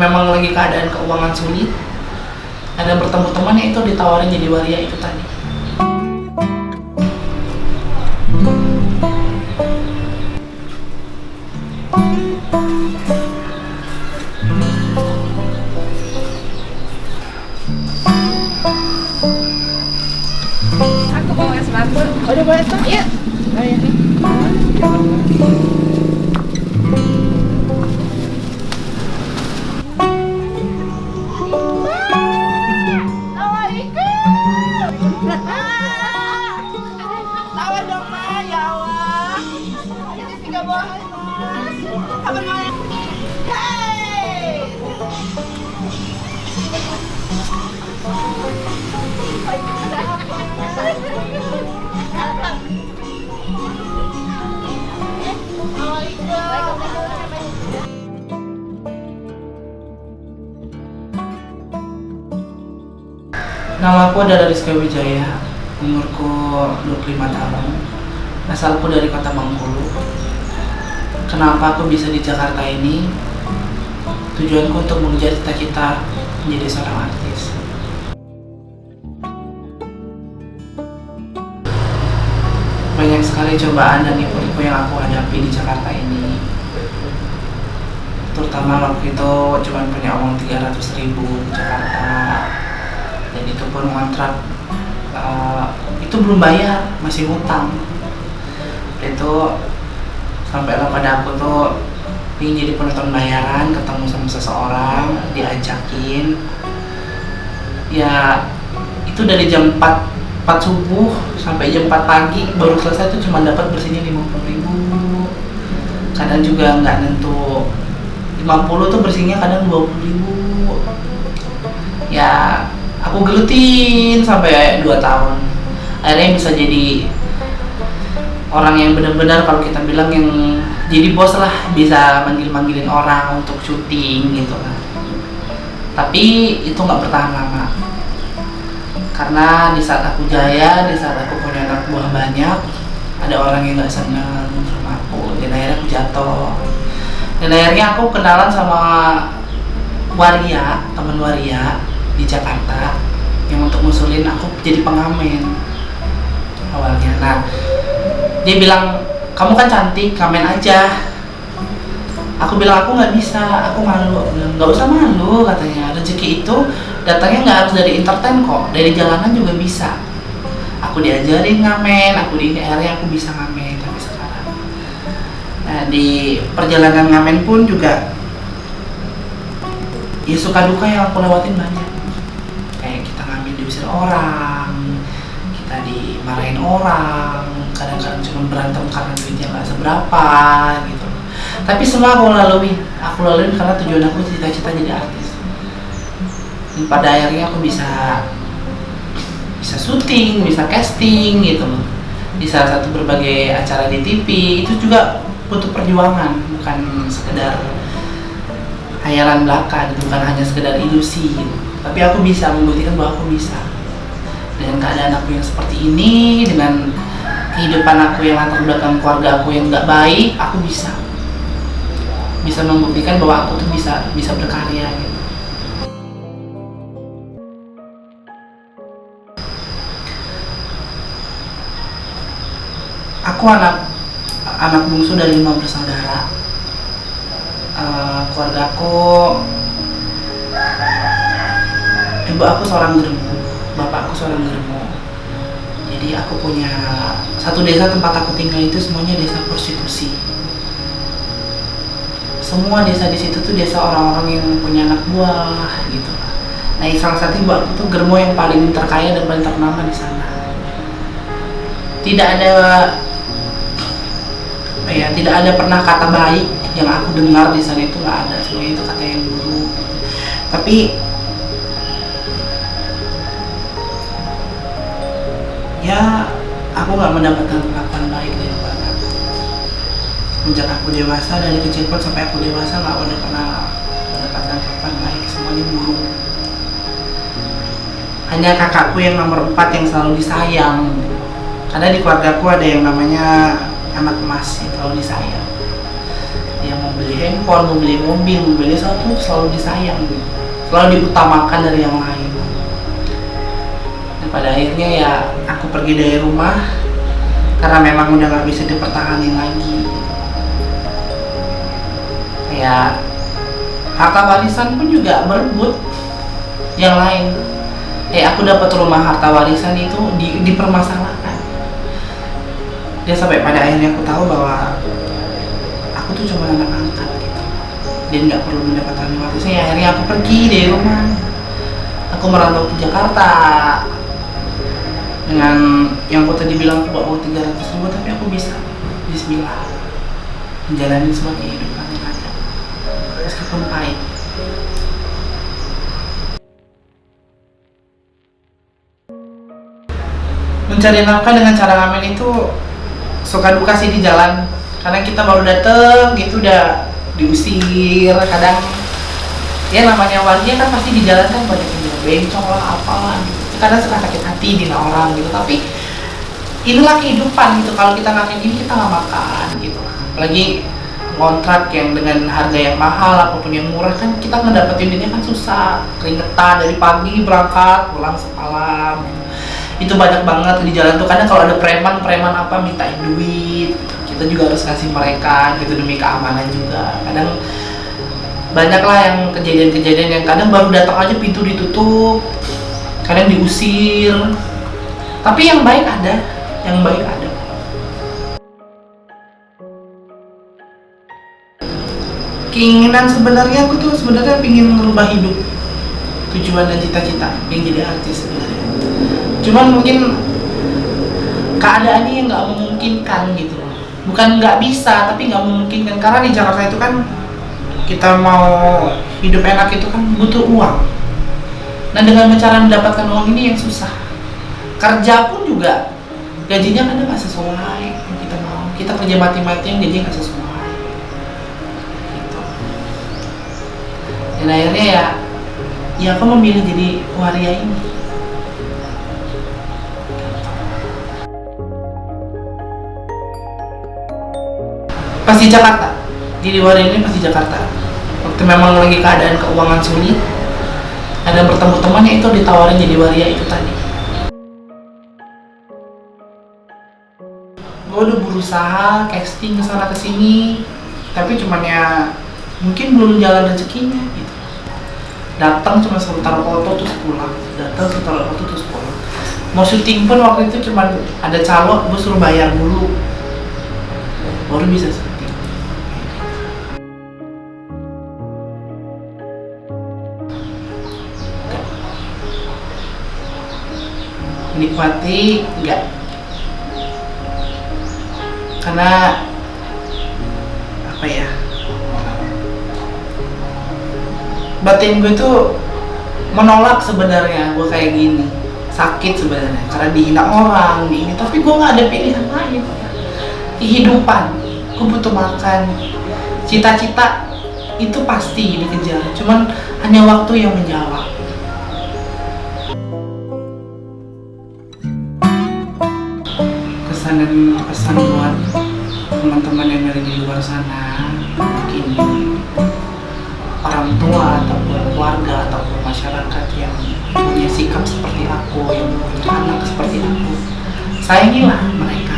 memang lagi keadaan keuangan sulit, ada bertemu temannya itu ditawarin jadi waria itu tadi. Aku bawa es batu. Oh, udah bawa es batu? Iya. Oh, iya. Tawa dong, Ma. Ya Allah. Ini tiga buah. Apa namanya? Hey! Nama aku adalah Rizky Wijaya, umurku 25 tahun, asalku dari kota Bengkulu. Kenapa aku bisa di Jakarta ini? Tujuanku untuk mengejar cita-cita menjadi seorang artis. Banyak sekali cobaan dan liku-liku yang aku hadapi di Jakarta ini. Terutama waktu itu cuma punya uang 300.000 di Jakarta. Dan itu pun kontrak itu belum bayar, masih hutang. Itu sampailah pada aku tuh ingin jadi penonton bayaran, ketemu sama seseorang, diajakin. Ya itu dari jam 4 subuh sampai jam 4 pagi baru selesai tuh cuma dapat bersihnya 50.000. Kadang juga nggak nentu 50 tuh bersihnya kadang 20.000. Ya aku gelutin sampai 2 tahun. Akhirnya bisa jadi orang yang benar-benar kalau kita bilang yang jadi bos lah, bisa manggil-manggilin orang untuk syuting gitu kan. Tapi itu nggak bertahan lama. Karena di saat aku jaya, di saat aku punya anak buah banyak, ada orang yang nggak senang sama aku. Dan akhirnya aku jatuh. Dan akhirnya aku kenalan sama waria, teman waria di Jakarta yang untuk ngusulin aku jadi pengamen awalnya. Nah, dia bilang, kamu kan cantik, ngamen aja. Aku bilang aku nggak bisa, aku malu. Aku bilang, nggak usah malu katanya. Rezeki itu datangnya nggak harus dari entertain kok, dari jalanan juga bisa. Aku diajarin ngamen, akhirnya aku bisa ngamen sampai sekarang. Nah, di perjalanan ngamen pun juga ya suka duka yang aku lewatin banyak. Kayak kita ngamen diusir orang, kita dimarahin orang, kadang-kadang cuma berantem karena duitnya nggak seberapa gitu. Tapi semua aku laluin karena tujuan aku cita-cita jadi artis. Dan pada akhirnya aku bisa syuting, bisa casting gitu loh. Di salah satu berbagai acara di TV. Itu juga butuh perjuangan, bukan sekedar hayalan belaka, bukan hanya sekedar ilusi gitu. Tapi aku bisa membuktikan bahwa aku bisa. Dengan keadaan aku yang seperti ini, dengan kehidupan aku yang latar belakang keluarga aku yang nggak baik, aku bisa membuktikan bahwa aku tuh bisa berkarya gitu. Aku anak bungsu dari 5 bersaudara. Keluarga aku, ibu aku seorang germo, bapak aku seorang germo. Jadi aku punya satu desa tempat aku tinggal itu semuanya desa prostitusi. Semua desa di situ tuh desa orang-orang yang punya anak buah gitu. Nah, salah satu ibu aku tuh germo yang paling terkaya dan paling ternama di sana. Tidak ada pernah kata baik yang aku dengar di sana, itu nggak ada. Semuanya itu kata yang buruk. Tapi ya aku nggak mendapatkan perlakuan baik dari keluarga. Sejak aku dewasa, dari kecil pun sampai aku dewasa nggak pernah mendapatkan perlakuan baik, semuanya buruk. Hanya kakakku yang nomor 4 yang selalu disayang. Karena di keluarga aku ada yang namanya anak emas yang selalu disayang. yang mau beli handphone, mau beli mobil, mau beli sesuatu selalu disayang gitu. Selalu diutamakan dari yang lain. Dan pada akhirnya ya aku pergi dari rumah karena memang udah gak bisa dipertahankan lagi. Kayak harta warisan pun juga berebut yang lain. Kayak aku dapat rumah harta warisan itu dipermasalahkan. Dia sampai pada akhirnya aku tahu bahwa aku tuh cuma anak angkat gitu. Dia nggak perlu mendapatkan warisan. Ya, akhirnya aku pergi dari rumah. Aku merantau ke Jakarta dengan yang aku tadi bilang aku bawa 300.000, tapi aku bisa bismillah menjalani semua kehidupan yang ada meskipun pahit. Mencari nafkah dengan cara ngamen itu suka duka sih di jalan, karena kita baru dateng gitu udah diusir. Kadang ya namanya waria kan pasti di jalan kan banyak yang bilang bencong lah apalah gitu. Kadang suka sakit hati dina orang gitu, tapi inilah kehidupan gitu. Kalau kita nggak kayak gini kita nggak makan gitu. Apalagi kontrak yang dengan harga yang mahal apapun yang murah kan kita ngedapetinnya kan susah, keringetan dari pagi berangkat pulang semalam. Itu banyak banget di jalan tuh. Kadang kalau ada preman apa mintain duit, kita juga harus kasih mereka gitu demi keamanan juga. Kadang banyak lah yang kejadian-kejadian yang kadang baru datang aja pintu ditutup, kadang diusir. Tapi yang baik ada, yang baik ada. Keinginan sebenarnya aku tuh sebenarnya pingin merubah hidup, tujuan dan cita-cita pengen jadi artis sebenarnya. Cuman mungkin keadaannya yang nggak memungkinkan gitu. Bukan nggak bisa, tapi nggak memungkinkan. Karena di Jakarta itu kan kita mau hidup enak itu kan butuh uang. Nah dengan cara mendapatkan uang ini yang susah. Kerja pun juga gajinya kadang nggak sesuai yang kita mau. Kita kerja mati-matian gajinya nggak sesuai. Gitu. Dan akhirnya ya aku memilih jadi waria ini. Pasti Jakarta, jadi waria ini pasti Jakarta. Waktu memang lagi keadaan keuangan sulit, ada bertemu temannya itu ditawarin jadi waria itu tadi. Gue udah berusaha casting kesana kesini, tapi cuman ya mungkin belum jalan rezekinya gitu. Datang cuma sebentar foto terus pulang, datang sebentar foto terus pulang. Mau syuting pun waktu itu cuman ada calo, gue suruh bayar dulu, baru bisa syuting. Menikmati enggak, karena apa ya, batin gue tuh menolak sebenarnya gue kayak gini, sakit sebenarnya karena dihina orang di ini, tapi gue nggak ada pilihan lain. Kehidupan gue butuh makan, cita-cita itu pasti dikejar, cuman hanya waktu yang menjawab. Dan pesan buat teman-teman yang ada di luar sana, mungkin orang tua ataupun keluarga ataupun masyarakat yang punya sikap seperti aku, yang punya anak seperti aku, sayangilah mereka.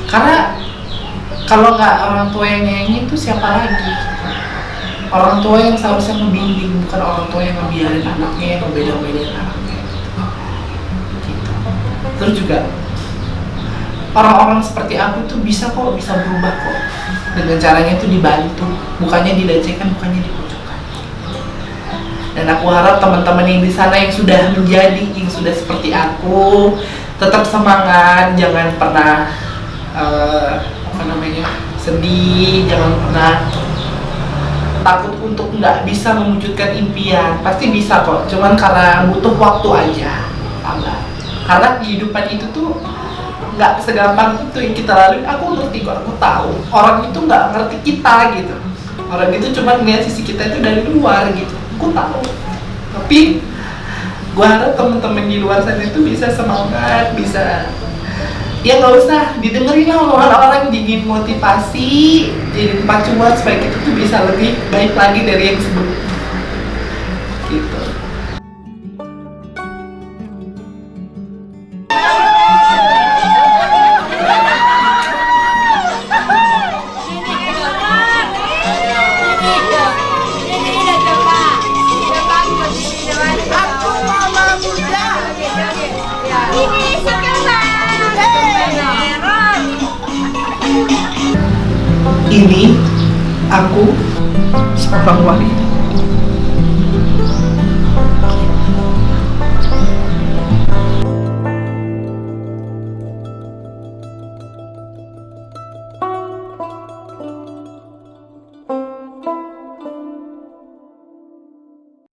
Karena kalau nggak orang tua yang nyanyi itu siapa lagi? Orang tua yang seharusnya membimbing, bukan orang tua yang membiarin anaknya, yang membeda-bedain anaknya. Gitu. Terus juga orang-orang seperti aku tuh bisa berubah kok. Dengan caranya itu dibantu, bukannya dilecehkan, bukannya dipojokkan. Dan aku harap teman-teman yang di sana yang sudah menjadi, yang sudah seperti aku, tetap semangat, jangan pernah sedih, jangan pernah takut untuk nggak bisa mewujudkan impian. Pasti bisa kok, cuman karena butuh waktu aja, sabar. Karena kehidupan itu tuh nggak segampang itu yang kita lalui. Aku ngerti kok, aku tahu orang itu nggak ngerti kita gitu. Orang itu cuma ngeliat sisi kita itu dari luar gitu. Aku tahu, tapi gua harap temen-temen di luar sana itu bisa semangat, bisa Ya nggak usah didengerin lah omongan orang, jadi motivasi, jadi pacuan supaya kita tuh bisa lebih baik lagi dari yang sebelumnya. Gitu. Aku mama muda. Ini si Ini aku seorang wanita